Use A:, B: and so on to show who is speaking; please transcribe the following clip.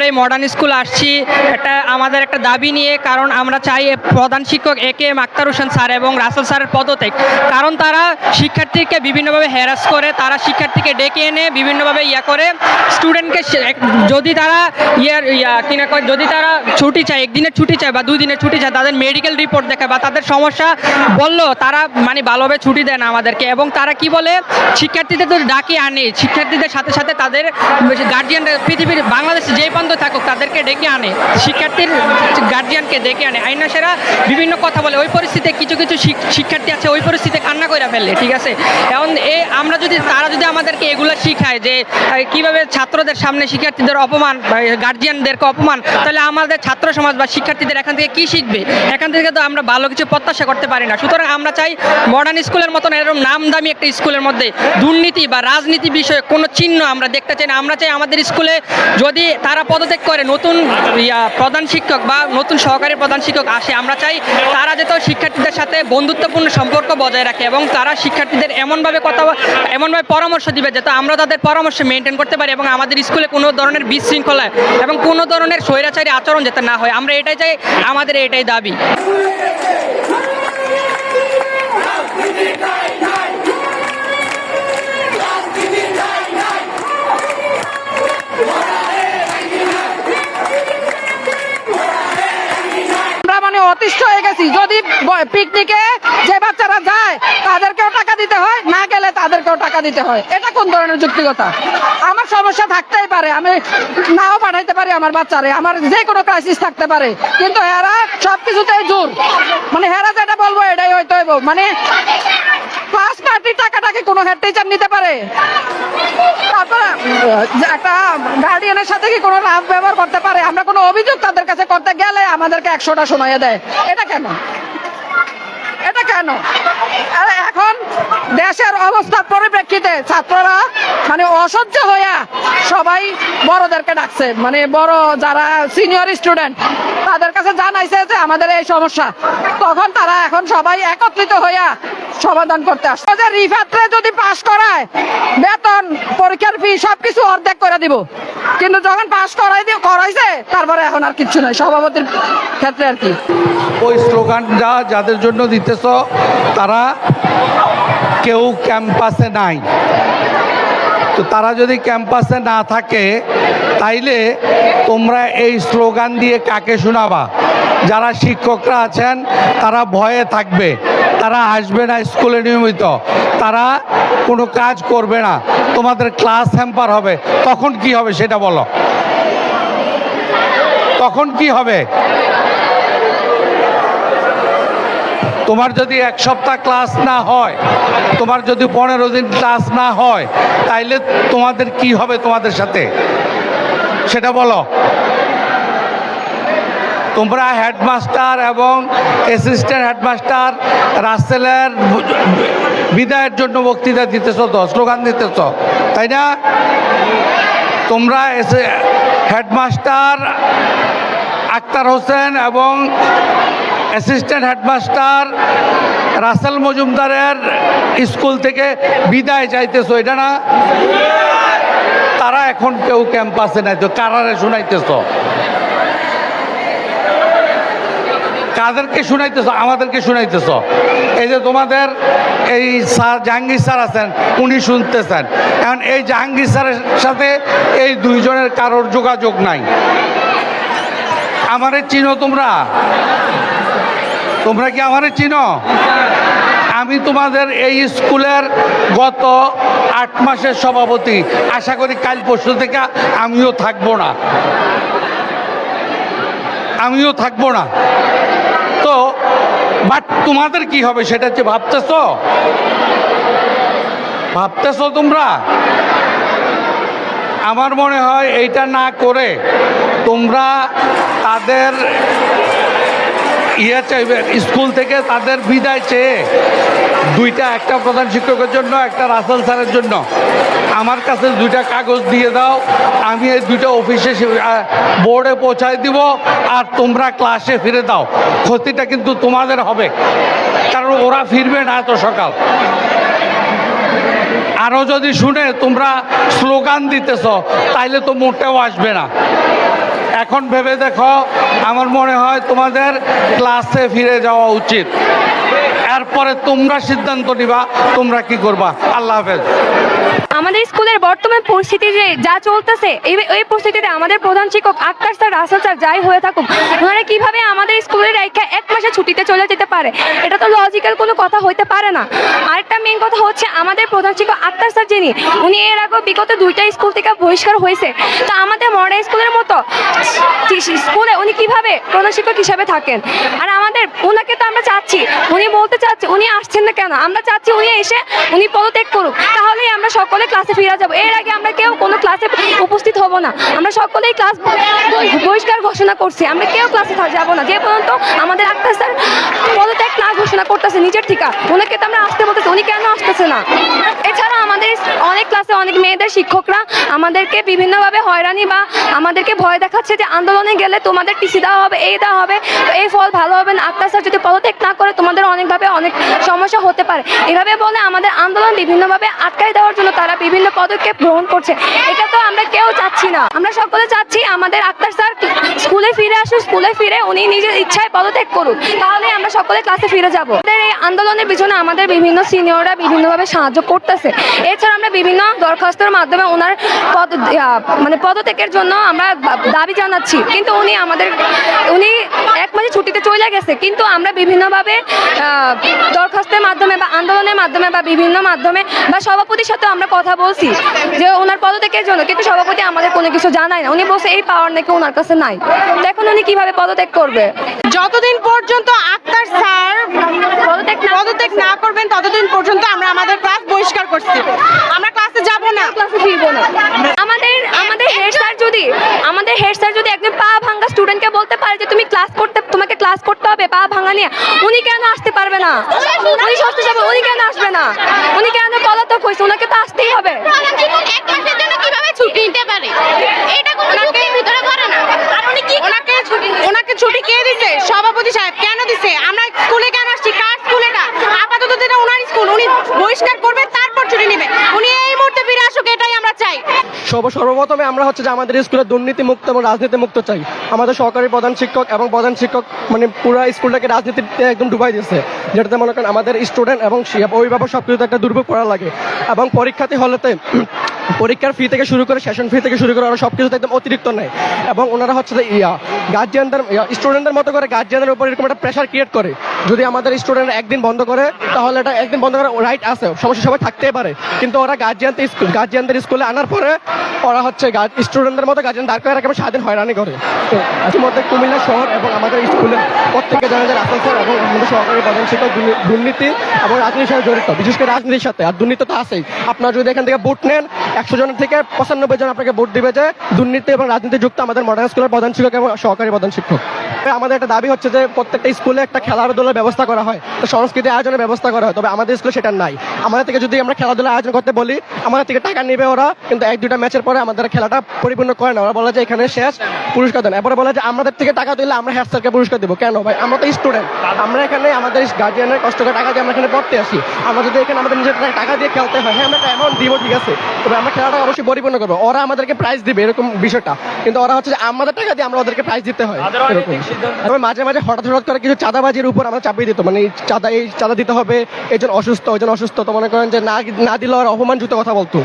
A: আমরা এই মডার্ন স্কুলে আসছি আমাদের একটা দাবি নিয়ে, কারণ আমরা চাই প্রধান শিক্ষক AK আক্তার হোসেন স্যার এবং রাসেল স্যারের পদত্যাগ। কারণ তারা শিক্ষার্থীকে বিভিন্নভাবে হ্যারাস করে, তারা শিক্ষার্থীকে ডেকে এনে বিভিন্নভাবে করে স্টুডেন্টকে, যদি তারা যদি তারা ছুটি চায়, একদিনের ছুটি চায় বা 2 দিনের ছুটি চায়, তাদের মেডিকেল রিপোর্ট দেখায় বা তাদের সমস্যা বললো, তারা মানে ভালোভাবে ছুটি দেয় না আমাদেরকে। এবং তারা কি বলে, শিক্ষার্থীদের তো ডাকি আনে, শিক্ষার্থীদের সাথে সাথে তাদের গার্জিয়ান পৃথিবীর বাংলাদেশে যেই পর্যন্ত থাকুক তাদেরকে ডেকে আনে, শিক্ষার্থীর গার্জিয়ানকে ডেকে আনে। আইনাসেরা বিভিন্ন কথা বলে, ওই পরিস্থিতিতে কিছু কিছু শিক্ষার্থী আছে ওই পরিস্থিতিতে কান্না করে ফেললে, ঠিক আছে। এখন আমরা যদি তারা যদি আমাদেরকে এগুলো শিখায় যে কিভাবে ছাত্রদের সামনে শিক্ষার্থীদের অপমান, গার্জিয়ানদেরকে অপমান, তাহলে আমাদের ছাত্র সমাজ বা শিক্ষার্থীদের এখান থেকে কী শিখবে? এখান থেকে তো আমরা ভালো কিছু প্রত্যাশা করতে পারি না। সুতরাং আমরা চাই মডার্ন স্কুলের মতন এরকম নামদামি একটা স্কুলের মধ্যে দুর্নীতি বা রাজনীতি বিষয়ে কোনো চিহ্ন আমরা দেখতে চাই না। আমরা চাই আমাদের স্কুলে যদি তারা পদত্যাগ করে নতুন প্রধান শিক্ষক বা নতুন সহকারী প্রধান শিক্ষক আসে, আমরা চাই তারা যাতে শিক্ষার্থীদের সাথে বন্ধুত্বপূর্ণ সম্পর্ক বজায় রাখে এবং তারা শিক্ষার্থীদের এমনভাবে পরামর্শ দিবে যাতে আমরা তাদের পরামর্শ মেনটেন করতে পারি এবং আমাদের স্কুলে কোনো ধরনের বিশৃঙ্খলা এবং কোনো ধরনের স্বৈরাচারী আচরণ যাতে না হয়। আমরা এটাই চাই, আমাদের এটাই দাবি।
B: অতিষ্ঠ হয়ে গেছি। যদি পিকনিকে যে বাচ্চারা যায় তাদেরকেও টাকা দিতে হয়, না গেলে তাদেরকেও টাকা দিতে হয়, এটা কোন ধরনের যুক্তিকতা? আমার সমস্যা থাকতেই পারে, আমি নাও পাঠাইতে পারি আমার বাচ্চারে, আমার যে কোনো ক্রাইসিস থাকতে পারে, কিন্তু এরা সবকিছুতেই জোর, মানে এরা যেটা বলবো এটাই হয়তো হইব। মানে ক্লাস পার্টির টাকাটাকে কোনো হেড টিচার নিতে পারে? তারপরে একটা গার্ডিয়ানের সাথে কি কোনো রাফ ব্যবহার করতে পারে? আমরা কোনো অভিযোগ তাদের কাছে করতে গেলে আমাদেরকে 100টা শোনাইয়া দেয়। এটা কেন? এটা কেন? এখন দেশের অবস্থার পরিপ্রেক্ষিতে ছাত্ররা মানে অসহ্য হইয়া সবাই বড়দেরকে ডাকছে, মানে বড় যারা সিনিয়র স্টুডেন্ট তাদের কাছে জানাইছে যে আমাদের এই সমস্যা। তখন তারা এখন সবাই একত্রিত হইয়া সমাধান করতে আসছে যে রিফাতরে যদি পাস করায় বেতন, পরীক্ষার ফি সবকিছু অর্ধেক করে দিব, কিন্তু যখন পাস করাইছে তারপরে এখন আর কিচ্ছু নাই, সভাপতির ক্ষেত্রে আর কি।
C: ওই স্লোগানটা যাদের জন্য দিতেছ তারা কেউ ক্যাম্পাসে নাই, তো তারা যদি ক্যাম্পাসে না থাকে তাইলে তোমরা এই স্লোগান দিয়ে কাকে শোনাবা? যারা শিক্ষকরা আছেন তারা ভয়ে থাকবে, তারা আসবে না স্কুলে নিয়মিত, তারা কোনো কাজ করবে না, তোমাদের ক্লাস হ্যাম্পার হবে। তখন কি হবে সেটা বলো, তখন কি হবে? তোমার যদি 1 সপ্তাহ ক্লাস না হয়, তোমার যদি 15 দিন ক্লাস না হয়, তাইলে তোমাদের কি হবে তোমাদের সাথে সেটা বলো। তোমরা হেডমাস্টার এবং অ্যাসিস্ট্যান্ট হেডমাস্টার রাসেলের বিদায়ের জন্য বক্তৃতা দিতেছ, তো স্লোগান দিতেছ, তাই না? তোমরা হেডমাস্টার আক্তার হোসেন এবং অ্যাসিস্ট্যান্ট হেডমাস্টার রাসেল মজুমদারের স্কুল থেকে বিদায় চাইতেছো, এটা না? তারা এখন কেউ ক্যাম্পাসে নাই, তো কারারে শুনাইতেছ? কাদেরকে শুনাইতেছ? আমাদেরকে শুনাইতেছ। এই যে তোমাদের এই স্যার জাহাঙ্গীর স্যার আছেন, উনি শুনতেছেন। এখন এই জাহাঙ্গীর স্যারের সাথে এই 2 জনের কারোর যোগাযোগ নাই। আমারে চিনো তোমরা? তোমরা কি আমারে চিনো? আমি তোমাদের এই স্কুলের গত 8 মাসের সভাপতি। আশা করি কাল পরশু থেকে আমিও থাকবো না। তো বাট তোমাদের কি হবে সেটা হচ্ছে ভাবতেছো তোমরা? আমার মনে হয় এইটা না করে তোমরা তাদের চাইবে, স্কুল থেকে তাদের বিদায় চেয়ে 2টা, একটা প্রধান শিক্ষকের জন্য, একটা রাসেল স্যারের জন্য আমার কাছে 2টা কাগজ দিয়ে দাও, আমি এই 2টা অফিসে বোর্ডে পৌঁছায় দিব, আর তোমরা ক্লাসে ফিরে দাও। ক্ষতিটা কিন্তু তোমাদের হবে, কারণ ওরা ফিরবে না এত সকাল। আরও যদি শুনে তোমরা স্লোগান দিতেছ তাইলে তো মোটেও আসবে না। এখন ভেবে দেখো, আমার মনে হয় তোমাদের ক্লাসে ফিরে যাওয়া উচিত। এরপরে তোমরা সিদ্ধান্ত নিবা তোমরা কি করবা। আল্লাহ হাফেজ।
D: আমাদের স্কুলের বর্তমান পরিস্থিতি যে যা চলতেছে, এই পরিস্থিতিতে আমাদের প্রধান শিক্ষক আক্তার স্যার, রাসেল স্যার যাই হয়ে থাকুক, ওনারা কিভাবে আমাদের স্কুলের এক মাসে ছুটিতে চলে যেতে পারে? এটা তো লজিক্যাল কোনো কথা হইতে পারে না। আরেকটা মেইন কথা হচ্ছে, আমাদের প্রধান শিক্ষক আক্তার স্যার যিনি, উনি এর আগে বিগত 2টা স্কুল থেকে বহিষ্কার হয়েছে। তো আমাদের মডার্ন স্কুলের মতো স্কুলে উনি কিভাবে প্রধান শিক্ষক হিসাবে থাকেন? আর আমাদের ওনাকে তো আমরা চাচ্ছি, উনি বলতে চাচ্ছি উনি আসছেন না কেন? আমরা চাচ্ছি উনি এসে উনি পদত্যাগ করুক, তাহলেই আমরা সকলে ক্লাসে ফিরে যাব। এর আগে আমরা কেউ কোনো ক্লাসে উপস্থিত হব না, আমরা সকলেই ক্লাস বহিষ্কার ঘোষণা করছি, আমরা কেউ ক্লাসে যাব না যে পর্যন্ত আমাদের আক্তার স্যার পদত্যাগ না ঘোষণা করতেছে নিজের থেকে। ওনাকে তো আমরা আসতে বলতেছি, উনি কেন আসতেছে না? এছাড়া আমাদের অনেক ক্লাসে অনেক মেয়েদের শিক্ষকরা আমাদেরকে বিভিন্নভাবে হয়রানি বা আমাদেরকে ভয় দেখাচ্ছে যে আন্দোলনে গেলে তোমাদের টিসি দেওয়া হবে, এই দেওয়া হবে, এই ফল ভালো হবে না, আক্তার স্যার যদি পদত্যাগ না করে তোমাদের অনেকভাবে অনেক সমস্যা হতে পারে, এভাবে বলে আমাদের আন্দোলন বিভিন্নভাবে আটকায় দেওয়ার জন্য তারা বিভিন্ন পদক্ষেপ গ্রহণ করছে। এটা তো আমরা কেউ চাচ্ছি না। আমরা সকলে চাচ্ছি আমাদের আক্তার স্যার স্কুলে ফিরে আসুন, স্কুলে ফিরে উনি নিজের ইচ্ছায় পদত্যাগ করুন, তাহলে আমরা সকলে ক্লাসে ফিরে যাব। আমাদের এই আন্দোলনের পিছনে আমাদের বিভিন্ন সিনিয়ররা বিভিন্নভাবে সাহায্য করতেছে। এছাড়া আমরা বিভিন্ন দরখাস্তের মাধ্যমে ওনার পদত্যাগের জন্য আমরা দাবি জানাচ্ছি, কিন্তু উনি 1 মাসে ছুটিতে চলে গেছে। কিন্তু আমরা বিভিন্নভাবে দরখাস্তের মাধ্যমে বা আন্দোলনের মাধ্যমে বা বিভিন্ন মাধ্যমে বা সভাপতির সাথে আমরা কথা বলছি যে ওনার পদত্যাগের জন্য, কিন্তু সভাপতি আমাদের কোনো কিছু জানায় না। উনি বলছে এই পাওয়ার নাকি ওনার কাছে নাই। তো এখন উনি কিভাবে পদত্যাগ করবে?
E: যতদিন পর্যন্ত আক্তার স্যার পদত্যাগ না করবেন ততদিন পর্যন্ত আমরা আমাদের ক্লাস বহিষ্কার করছি। আমরা ক্লাসে যাব না,
D: ক্লাসে ফিরবো না। আমাদের হেড স্যার যদি একজন পা ভাঙা স্টুডেন্টকে বলতে পারে যে তোমাকে ক্লাস করতে হবে পা ভাঙা নিয়ে, উনি কেন আসতে পারবে না? উনি ষষ্ঠ যাবে, উনি কেন আসবে না? উনি কেন পলাতক হয়েছে? ওনাকে তো আসতেই হবে।
F: এক মাসের জন্য কিভাবে ছুটি নিতে পারে? এটা কোনো যুক্তির ভিতরে পড়ে না। আর উনি কি
E: ওনাকে ছুটি কে দিছে? সভাপতি সাহেব। কেন দিছে? আমরা স্কুলে কেন আসছি? কার স্কুলে না? আপাতত যেটা ওনার স্কুল, উনি বহিষ্কার করবে, তারপর ছুটি নেবে। উনি এই মুহূর্তে ফিরে আসুক, এটাই আমরা চাই।
G: সর্বপ্রথমে আমরা হচ্ছে যে আমাদের স্কুলে দুর্নীতি মুক্ত এবং রাজনীতি মুক্ত চাই। আমাদের সহকারী প্রধান শিক্ষক এবং প্রধান শিক্ষক মানে পুরো স্কুলটাকে রাজনীতিতে একদম ডুবাই দিচ্ছে, যেটাতে মনে করেন আমাদের স্টুডেন্ট এবং অভিভাবক সব কিছুতে একটা দুর্ভোগ পড়া লাগে। এবং পরীক্ষার্থী হলেতে পরীক্ষার ফি থেকে শুরু করে সেশন ফি থেকে শুরু করে ওরা সব কিছুতে একদম অতিরিক্ত নেয়। এবং ওনারা হচ্ছে যে গার্জিয়ানদের স্টুডেন্টদের মতো করে গার্জিয়ানের উপর এরকম একটা প্রেশার ক্রিয়েট করে। যদি আমাদের স্টুডেন্ট একদিন বন্ধ করে তাহলে এটা একদিন বন্ধ করার রাইট আছে, সমস্যা সবাই থাকতেই পারে। কিন্তু ওরা গার্জিয়ানদের স্কুলে আনার পরে ওরা হচ্ছে স্টুডেন্টদের মতো গার্জিয়ান দাঁড় করে একেবারে সারাদিন হয়রানি করে। তো ইতিমধ্যে কুমিল্লা শহর এবং আমাদের স্কুলে প্রত্যেকে জানা যায় রাসেল স্যার এবং আমাদের সহকারী প্রধান শিক্ষক দুর্নীতি এবং রাজনীতির সাথে জড়িত, বিশেষ করে রাজনীতির সাথে। আর দুর্নীতি তো আছেই। আপনারা যদি এখান থেকে ভোট নেন 100 জনের থেকে 95 জন আপনাকে ভোট দিবে যে দুর্নীতি এবং রাজনীতি যুক্ত আমাদের মডার্ন স্কুলের প্রধান শিক্ষক এবং সহকারী প্রধান শিক্ষক। আমাদের একটা দাবি হচ্ছে যে প্রত্যেকটা স্কুলে একটা খেলাধুলার ব্যবস্থা করা হয়, তো সংস্কৃতি আয়োজনের ব্যবস্থা করা হয়। তবে আমাদের স্কুলে সেটা নাই। আমাদের থেকে যদি আমরা খেলাধুলা আয়োজন করতে বলি, আমাদের থেকে টাকা নেবে ওরা, কিন্তু 1-2টা ম্যাচের পরে আমাদের খেলাটা পরিপূর্ণ করে না। ওরা বলে যে এখানে শেষ, পুরস্কার দেন। এরপরে বলে যে আমাদের থেকে টাকা দিলে আমরা হেড স্যারকে পুরস্কার দেবো। কেন ভাই? আমরা তো স্টুডেন্ট, আমরা এখানে আমাদের গার্জিয়ানের কষ্ট করে টাকা দিয়ে আমরা এখানে পড়তে আসি। আমরা যদি এখানে আমাদের নিজের টাকা দিয়ে খেলতে হয়, হ্যাঁ আমরা একটা অ্যামাউন্ট দিব, ঠিক আছে, তবে আমরা খেলাটা অবশ্যই পরিপূর্ণ করবো। ওরা আমাদেরকে প্রাইজ দিবে এরকম বিষয়টা, কিন্তু ওরা হচ্ছে যে আমাদের টাকা দিয়ে আমরা ওদেরকে প্রাইজ দিতে হয় এরকম। তবে মাঝে মাঝে হঠাৎ করে কিছু চাঁদাবাজির উপর আমরা চাপিয়ে দিত, মানে এই চাঁদা দিতে হবে, এই জন অসুস্থ, ওই জন অসুস্থ, তো মনে করেন যে না দিলে ওরা অপমানযুক্ত কথা বলতো।